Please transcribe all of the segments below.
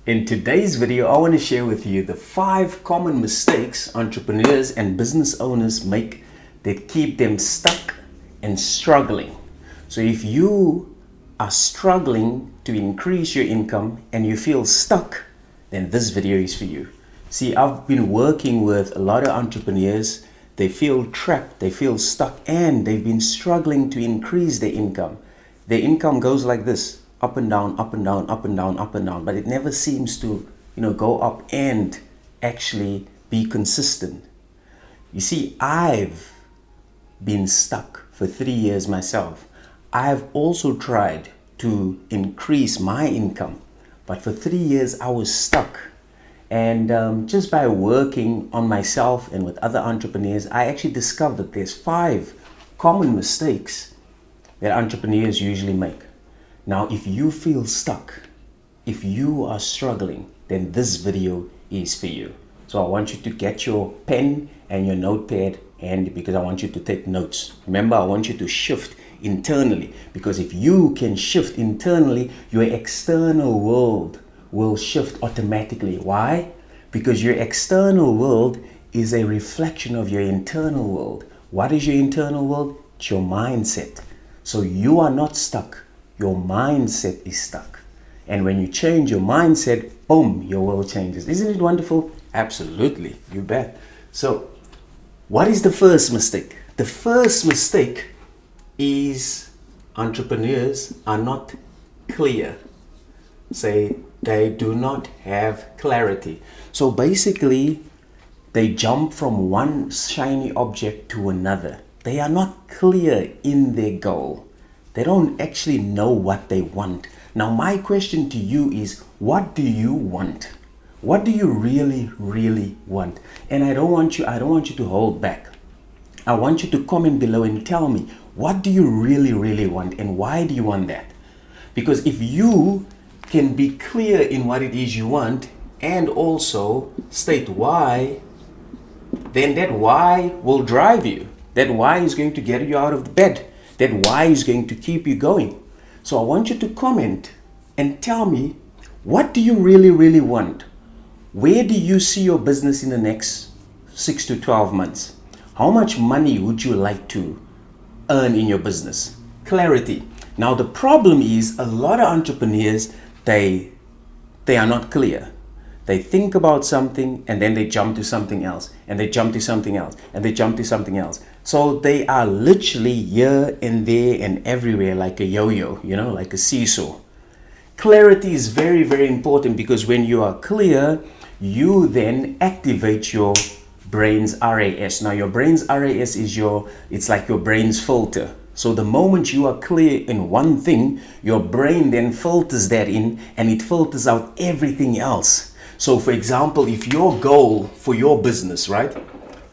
In today's video, I want to share with you the 5 common mistakes entrepreneurs and business owners make that keep them stuck and struggling. So if you are struggling to increase your income and you feel stuck, then this video is for you. See, I've been working with a lot of entrepreneurs. They feel trapped, they feel stuck, and they've been struggling to increase their income. Their income goes like this: up and down, up and down, up and down, up and down, but it never seems to, go up and actually be consistent. You see, I've been stuck for 3 years myself. I've also tried to increase my income, but for 3 years I was stuck. And just by working on myself and with other entrepreneurs, I actually discovered there's 5 common mistakes that entrepreneurs usually make. Now, if you feel stuck, if you are struggling, then this video is for you. So I want you to get your pen and your notepad, and because I want you to take notes. Remember, I want you to shift internally, because if you can shift internally, your external world will shift automatically. Why? Because your external world is a reflection of your internal world. What is your internal world? It's your mindset. So you are not stuck. Your mindset is stuck. And when you change your mindset, boom, your world changes. Isn't it wonderful? Absolutely, you bet. So what is the first mistake? The first mistake is entrepreneurs are not clear. Say they do not have clarity. So basically, they jump from one shiny object to another. They are not clear in their goal. They don't actually know what they want. Now, my question to you is, what do you want? What do you really, really want? And I don't want you to hold back. I want you to comment below and tell me, what do you really, really want, and why do you want that? Because if you can be clear in what it is you want and also state why, then that why will drive you. That why is going to get you out of the bed. That why is going to keep you going. So I want you to comment and tell me, what do you really, really want? Where do you see your business in the next 6 to 12 months? How much money would you like to earn in your business? Clarity. Now the problem is, a lot of entrepreneurs, they are not clear. They think about something and then they jump to something else, and they jump to something else, and they jump to something else. So they are literally here and there and everywhere, like a yo-yo, like a seesaw. Clarity is very, very important, because when you are clear, you then activate your brain's RAS. Now your brain's RAS is it's like your brain's filter. So the moment you are clear in one thing, your brain then filters that in, and it filters out everything else. So for example, if your goal for your business, right?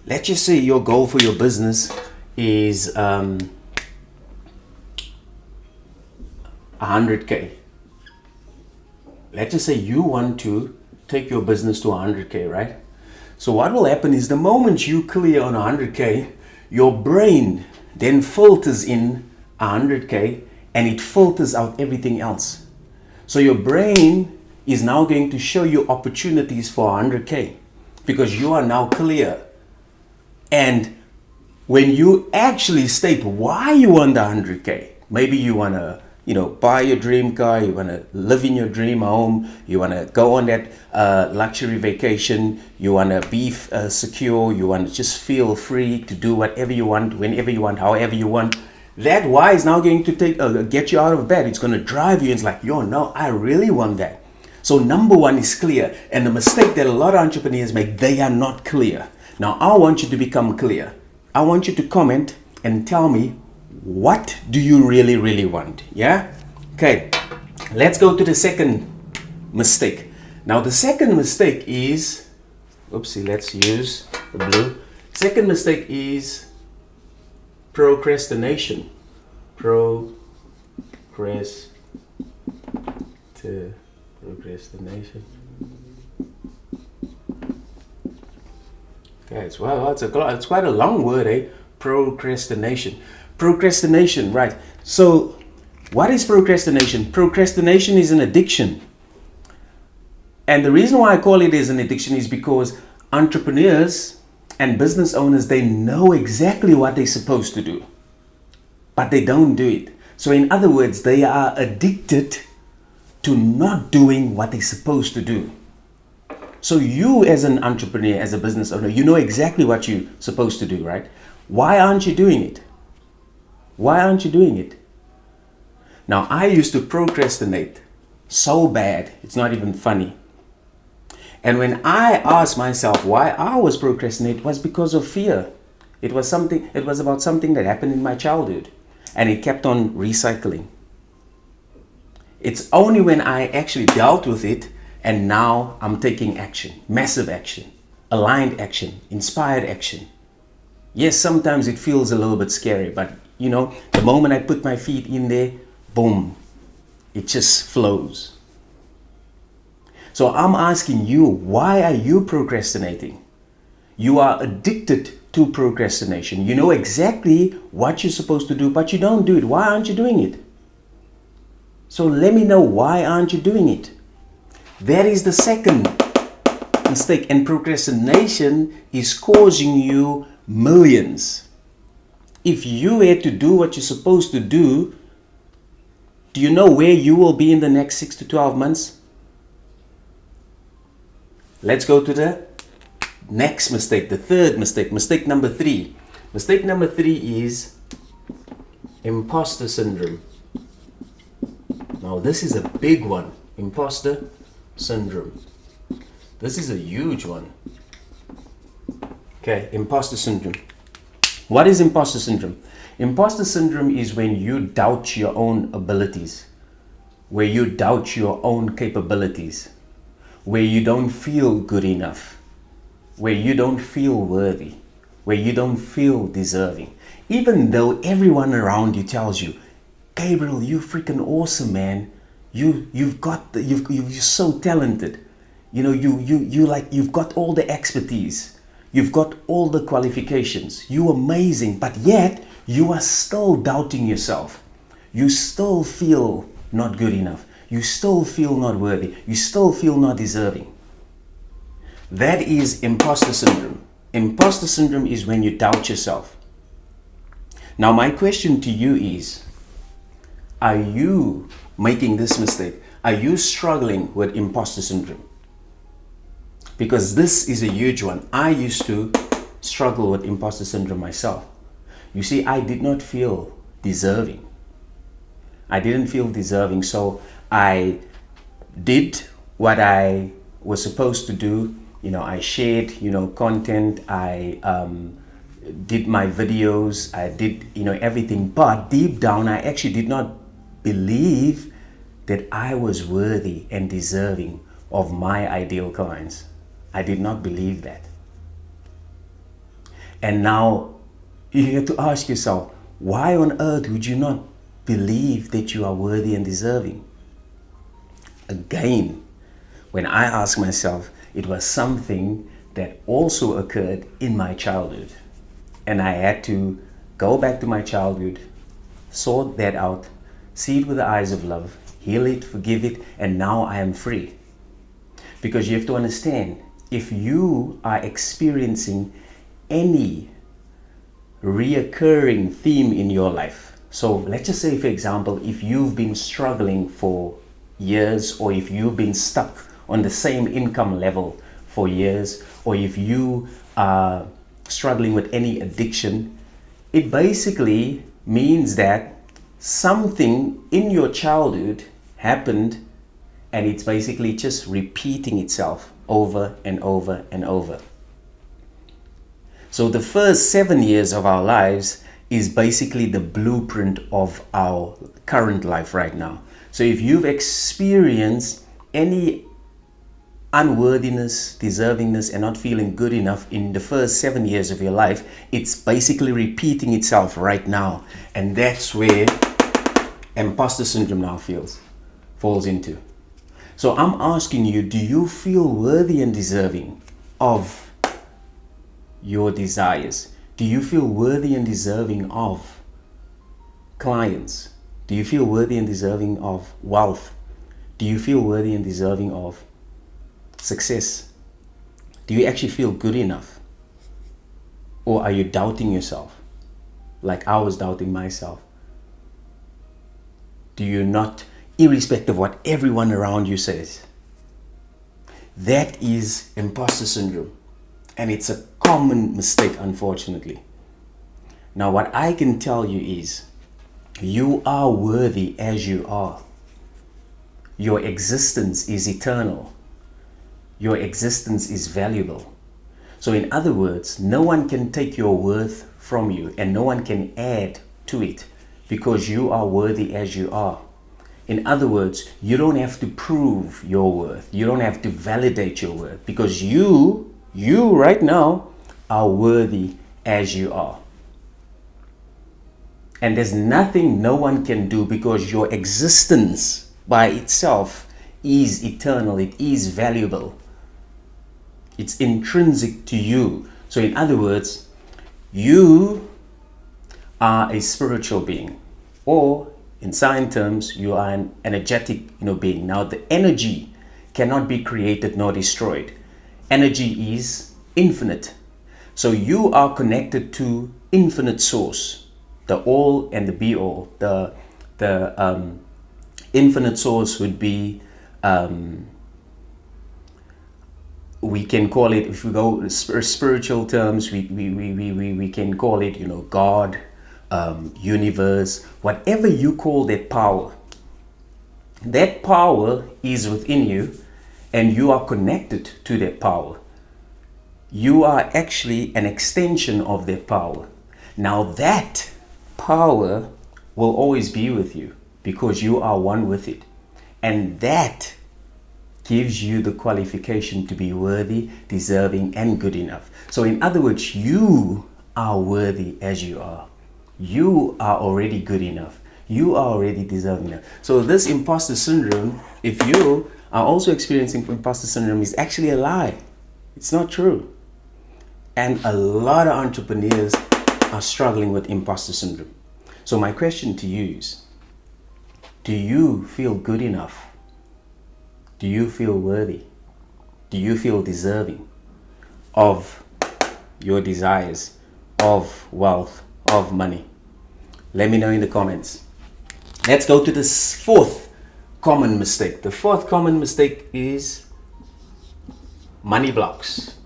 Let's just say your goal for your business is 100K. Let's just say you want to take your business to 100K, right? So what will happen is, the moment you clear on 100K, your brain then filters in 100K, and it filters out everything else. So your brain is now going to show you opportunities for 100K, because you are now clear. And when you actually state why you want the 100K, maybe you want to buy your dream car, you want to live in your dream home, you want to go on that luxury vacation, you want to be secure, you want to just feel free to do whatever you want, whenever you want, however you want. That why is now going to get you out of bed. It's going to drive you. It's like, no, I really want that. So number 1 is clear. And the mistake that a lot of entrepreneurs make, they are not clear. Now I want you to become clear. I want you to comment and tell me, what do you really, really want? Yeah? Okay, let's go to the second mistake. Now the second mistake is, oopsie, let's use the blue. Second mistake is procrastination. Procrastination. Okay, it's quite a long word, eh? Procrastination. Procrastination, right? So what is procrastination? Procrastination is an addiction. And the reason why I call it as an addiction is because entrepreneurs and business owners, they know exactly what they're supposed to do, but they don't do it. So in other words, they are addicted to not doing what they're supposed to do. So you as an entrepreneur, as a business owner, you know exactly what you're supposed to do, right? Why aren't you doing it? Why aren't you doing it? Now, I used to procrastinate so bad, it's not even funny. And when I asked myself why I was procrastinating, it was because of fear. It was about something that happened in my childhood, and it kept on recycling. It's only when I actually dealt with it and now I'm taking action, massive action, aligned action, inspired action. Yes, sometimes it feels a little bit scary, but you know, the moment I put my feet in there, boom, it just flows. So I'm asking you, why are you procrastinating? You are addicted to procrastination. You know exactly what you're supposed to do, but you don't do it. Why aren't you doing it? So let me know, why aren't you doing it? That is the second mistake. And procrastination is causing you millions. If you had to do what you're supposed to do you know where you will be in the next 6 to 12 months? Let's go to the next mistake, the third mistake, mistake number 3. Mistake number 3 is imposter syndrome. Now this is a big one, imposter syndrome. This is a huge one. Okay, imposter syndrome. What is imposter syndrome? Imposter syndrome is when you doubt your own abilities, where you doubt your own capabilities, where you don't feel good enough, where you don't feel worthy, where you don't feel deserving. Even though everyone around you tells you, Gabriel, you're freaking awesome, man. You're so talented. You know, you've got all the expertise. You've got all the qualifications. You're amazing, but yet you are still doubting yourself. You still feel not good enough. You still feel not worthy. You still feel not deserving. That is imposter syndrome. Imposter syndrome is when you doubt yourself. Now, my question to you is, are you making this mistake? Are you struggling with imposter syndrome? Because this is a huge one. I used to struggle with imposter syndrome myself. You see, I did not feel deserving. I didn't feel deserving, so I did what I was supposed to do. You know, I shared, content. I did my videos. I did, everything. But deep down, I actually did not believe that I was worthy and deserving of my ideal clients. I did not believe that. And now you have to ask yourself, why on earth would you not believe that you are worthy and deserving? Again, when I ask myself, it was something that also occurred in my childhood. And I had to go back to my childhood, sort that out, see it with the eyes of love, heal it, forgive it, and now I am free. Because you have to understand, if you are experiencing any reoccurring theme in your life, so let's just say, for example, if you've been struggling for years, or if you've been stuck on the same income level for years, or if you are struggling with any addiction, it basically means that something in your childhood happened, and it's basically just repeating itself over and over and over. So the first 7 years of our lives is basically the blueprint of our current life right now. So if you've experienced any unworthiness, deservingness, and not feeling good enough in the first 7 years of your life, it's basically repeating itself right now. And that's where imposter syndrome now falls into. So I'm asking you, do you feel worthy and deserving of your desires? Do you feel worthy and deserving of clients? Do you feel worthy and deserving of wealth? Do you feel worthy and deserving of success, do you actually feel good enough? Or are you doubting yourself? Like I was doubting myself. Do you not, irrespective of what everyone around you says? That is imposter syndrome. And it's a common mistake, unfortunately. Now, what I can tell you is, you are worthy as you are. Your existence is eternal. Your existence is valuable. So in other words, no one can take your worth from you and no one can add to it because you are worthy as you are. In other words, you don't have to prove your worth. You don't have to validate your worth because you right now are worthy as you are. And there's nothing no one can do because your existence by itself is eternal. It is valuable. It's intrinsic to you. So in other words, you are a spiritual being, or in science terms, you are an energetic being. Now the energy cannot be created nor destroyed. Energy is infinite. So you are connected to infinite source, the all and the be all. The infinite source would be, we can call it, if we go spiritual terms, we can call it, God, universe, whatever you call that power. That power is within you and you are connected to that power. You are actually an extension of that power. Now that power will always be with you because you are one with it. And that gives you the qualification to be worthy, deserving, and good enough. So in other words, you are worthy as you are. You are already good enough. You are already deserving enough. So this imposter syndrome, if you are also experiencing imposter syndrome, is actually a lie. It's not true. And a lot of entrepreneurs are struggling with imposter syndrome. So my question to you is, do you feel good enough? Do you feel worthy? Do you feel deserving of your desires, of wealth, of money? Let me know in the comments. Let's go to this fourth common mistake. The fourth common mistake is money blocks.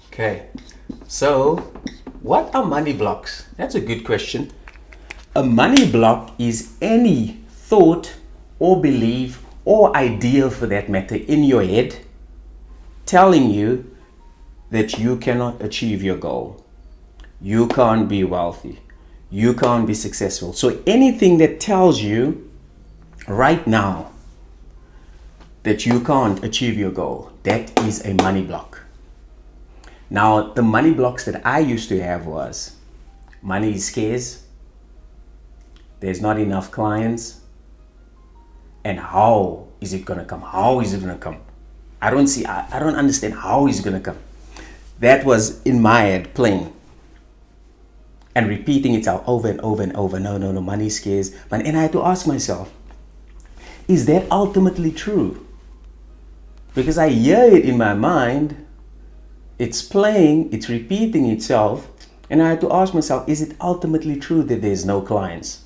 Okay, so what are money blocks? That's a good question. A money block is any thought or belief or idea, for that matter, in your head telling you that you cannot achieve your goal. You can't be wealthy. You can't be successful. So anything that tells you right now that you can't achieve your goal, that is a money block. Now, the money blocks that I used to have was money is scarce, there's not enough clients, and how is it gonna come? How is it gonna come? I don't understand how is it gonna come. That was in my head playing and repeating itself over and over and over. No, money is scarce. And I had to ask myself, is that ultimately true? Because I hear it in my mind, it's playing, it's repeating itself, and I had to ask myself, is it ultimately true that there's no clients?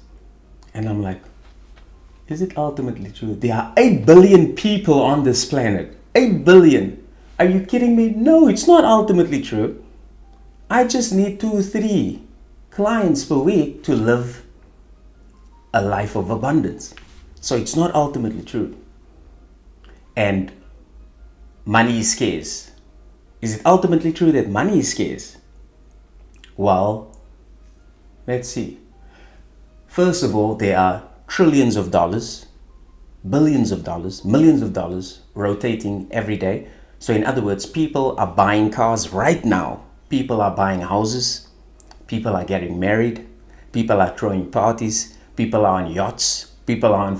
And I'm like, is it ultimately true? There are 8 billion people on this planet. 8 billion. Are you kidding me? No, it's not ultimately true. I just need 2 or 3 clients per week to live a life of abundance. So it's not ultimately true. And money is scarce. Is it ultimately true that money is scarce? Well, let's see. First of all, there are trillions of dollars, billions of dollars, millions of dollars rotating every day. So in other words, people are buying cars right now. People are buying houses. People are getting married. People are throwing parties. People are on yachts. People are on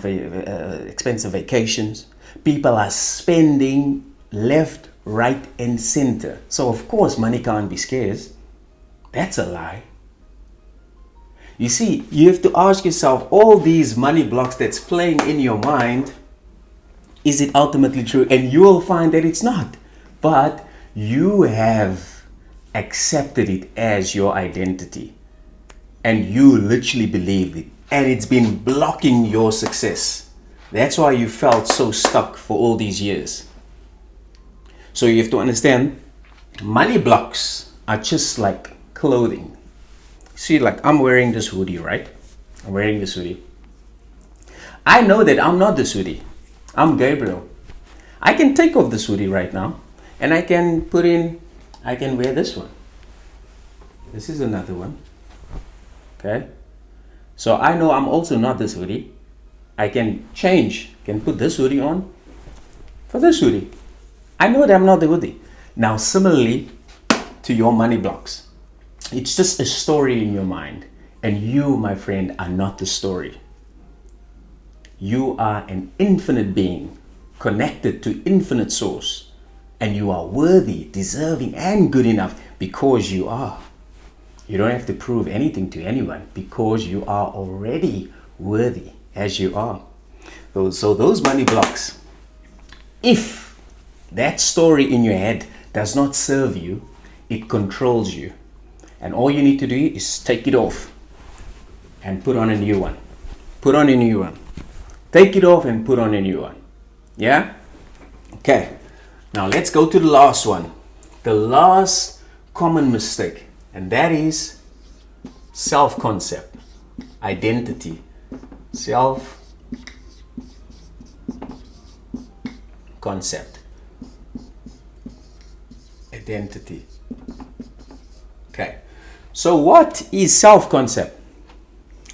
expensive vacations. People are spending left, right, and center. So of course, money can't be scarce. That's a lie. You see, you have to ask yourself, all these money blocks that's playing in your mind, is it ultimately true? And you will find that it's not. But you have accepted it as your identity. And you literally believe it. And it's been blocking your success. That's why you felt so stuck for all these years. So you have to understand, money blocks are just like clothing. See, like I'm wearing this hoodie, right? I'm wearing this hoodie. I know that I'm not this hoodie. I'm Gabriel. I can take off this hoodie right now and I can wear this one. This is another one. Okay? So I know I'm also not this hoodie. I can put this hoodie on for this hoodie. I know that I'm not the hoodie. Now, similarly to your money blocks, it's just a story in your mind. And you, my friend, are not the story. You are an infinite being connected to infinite source. And you are worthy, deserving, and good enough because you are. You don't have to prove anything to anyone because you are already worthy as you are. So those money blocks, if that story in your head does not serve you, it controls you. And all you need to do is take it off and put on a new one. Put on a new one. Take it off and put on a new one. Yeah? Okay. Now let's go to the last one. The last common mistake. And that is self-concept, identity, self-concept, identity. Okay, so what is self-concept?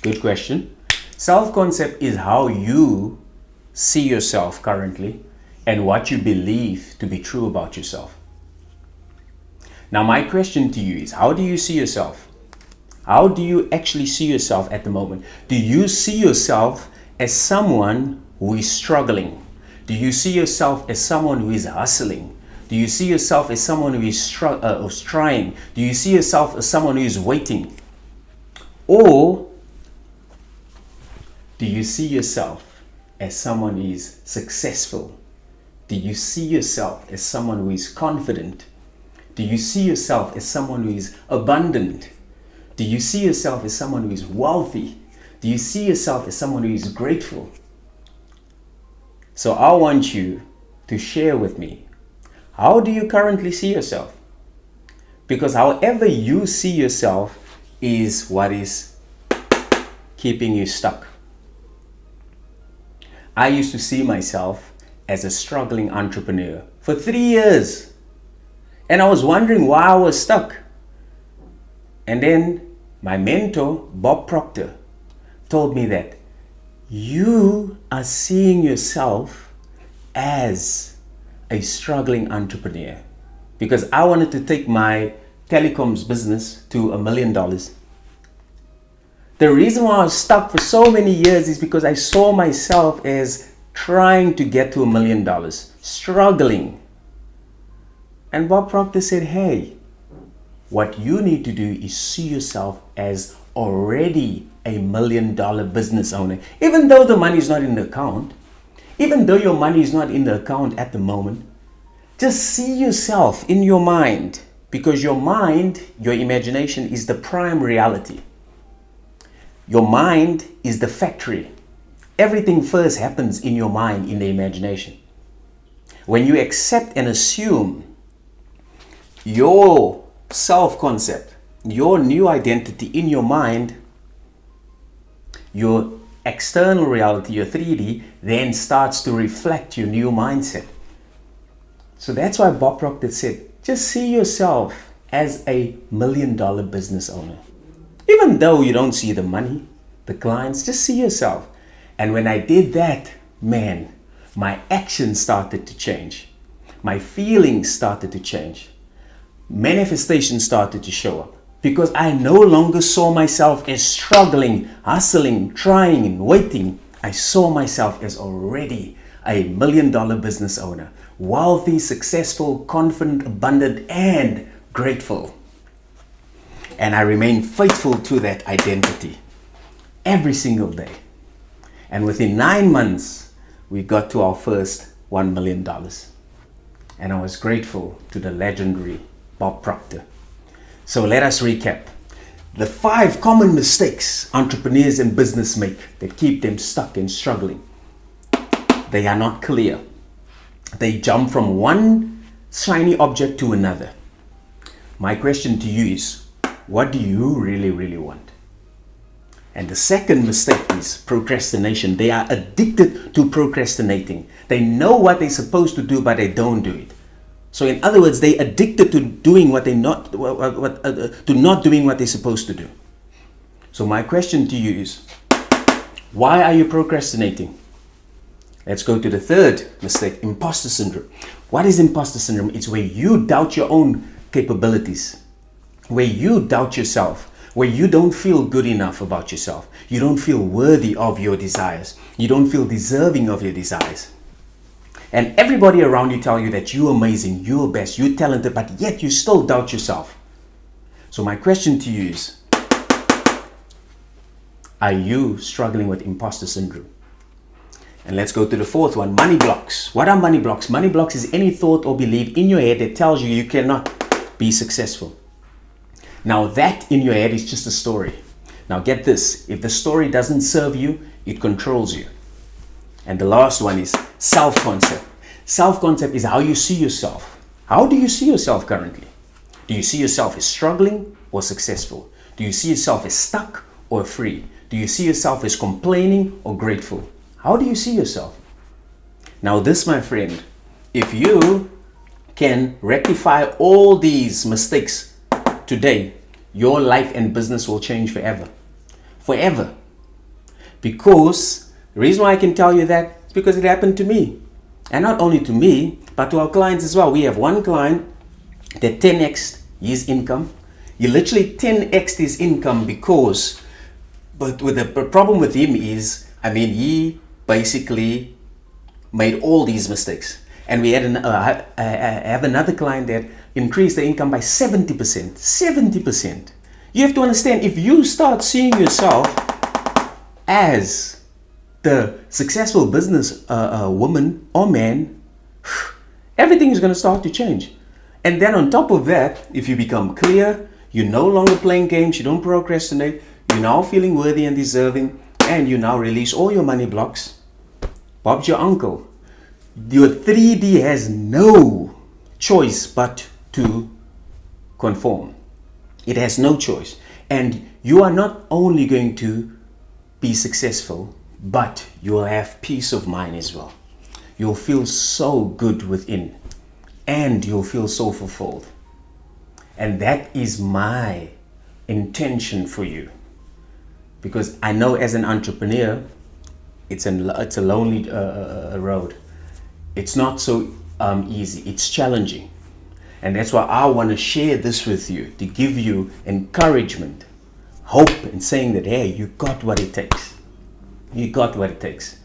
Good question. Self-concept is how you see yourself currently and what you believe to be true about yourself. Now, my question to you is, how do you see yourself? How do you actually see yourself at the moment? Do you see yourself as someone who is struggling? Do you see yourself as someone who is hustling? Do you see yourself as someone who is trying? Do you see yourself as someone who is waiting? Or do you see yourself as someone who is successful? Do you see yourself as someone who is confident? Do you see yourself as someone who is abundant? Do you see yourself as someone who is wealthy? Do you see yourself as someone who is grateful? So I want you to share with me, how do you currently see yourself? Because however you see yourself is what is keeping you stuck. I used to see myself as a struggling entrepreneur for 3 years. And I was wondering why I was stuck. And then my mentor, Bob Proctor, told me that you are seeing yourself as a struggling entrepreneur. Because I wanted to take my telecoms business to $1 million. The reason why I was stuck for so many years is because I saw myself as trying to get to $1 million, struggling. And Bob Proctor said, hey, what you need to do is see yourself as already a $1 million business owner. Even though the money is not in the account, even though your money is not in the account at the moment, just see yourself in your mind, because your mind, your imagination is the prime reality. Your mind is the factory. Everything first happens in your mind, in the imagination. When you accept and assume your self-concept, your new identity in your mind, your external reality, your 3D, then starts to reflect your new mindset. So that's why Bob Proctor said, just see yourself as a $1 million business owner. Even though you don't see the money, the clients, just see yourself. And when I did that, man, my actions started to change. My feelings started to change. Manifestation started to show up. Because I no longer saw myself as struggling, hustling, trying, and waiting. I saw myself as already a $1 million business owner. Wealthy, successful, confident, abundant, and grateful. And I remain faithful to that identity every single day. And within 9 months, we got to our first $1 million. And I was grateful to the legendary Bob Proctor. So let us recap. The 5 common mistakes entrepreneurs and business make that keep them stuck and struggling. They are not clear. They jump from one shiny object to another. My question to you is, what do you really want? And the second mistake is procrastination. They are addicted to procrastinating. They know what they're supposed to do, but they don't do it. So in other words, they're addicted to doing what they're not, to not doing what they're supposed to do. So my question to you is, why are you procrastinating? Let's go to the third mistake, imposter syndrome. What is imposter syndrome? It's where you doubt your own capabilities, where you doubt yourself, where you don't feel good enough about yourself. You don't feel worthy of your desires. You don't feel deserving of your desires. And everybody around you tell you that you're amazing, you're best, you're talented, but yet you still doubt yourself. So my question to you is, are you struggling with imposter syndrome? And let's go to the fourth one, money blocks. What are money blocks? Money blocks is any thought or belief in your head that tells you cannot be successful. Now that in your head is just a story. Now get this, if the story doesn't serve you, it controls you. And the last one is self-concept. Self-concept is how you see yourself. How do you see yourself currently? Do you see yourself as struggling or successful? Do you see yourself as stuck or free? Do you see yourself as complaining or grateful? How do you see yourself? Now this, my friend, if you can rectify all these mistakes today, your life and business will change forever. Forever. Because the reason why I can tell you that is because it happened to me. And not only to me, but to our clients as well. We have one client that 10x'd his income. He literally 10x'd his income but with the problem with him is, he basically made all these mistakes. And we had have another client that increased the income by 70%. 70%. You have to understand, if you start seeing yourself as the successful business woman or man, everything is going to start to change. And then on top of that, if you become clear, you're no longer playing games, you don't procrastinate, you're now feeling worthy and deserving, and you now release all your money blocks. Bob's your uncle. Your 3D has no choice but to conform. It has no choice. And you are not only going to be successful, but you'll have peace of mind as well. You'll feel so good within, and you'll feel so fulfilled. And that is my intention for you. Because I know as an entrepreneur, it's a lonely road. It's not so easy. It's challenging. And that's why I want to share this with you, to give you encouragement, hope, and saying that, hey, you got what it takes. You got what it takes.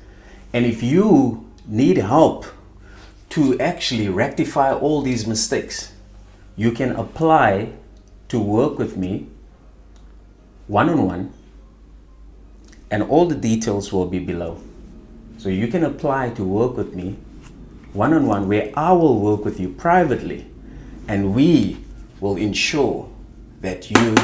And if you need help to actually rectify all these mistakes, you can apply to work with me one-on-one, and all the details will be below. So you can apply to work with me one-on-one, where I will work with you privately, and we will ensure that you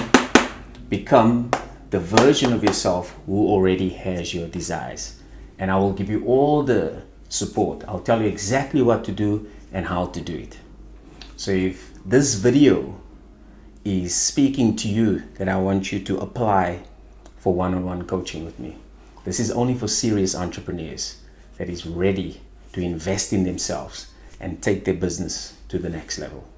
become the version of yourself who already has your desires. And I will give you all the support. I'll tell you exactly what to do and how to do it. So if this video is speaking to you, then I want you to apply for one-on-one coaching with me. This is only for serious entrepreneurs that is ready to invest in themselves and take their business to the next level.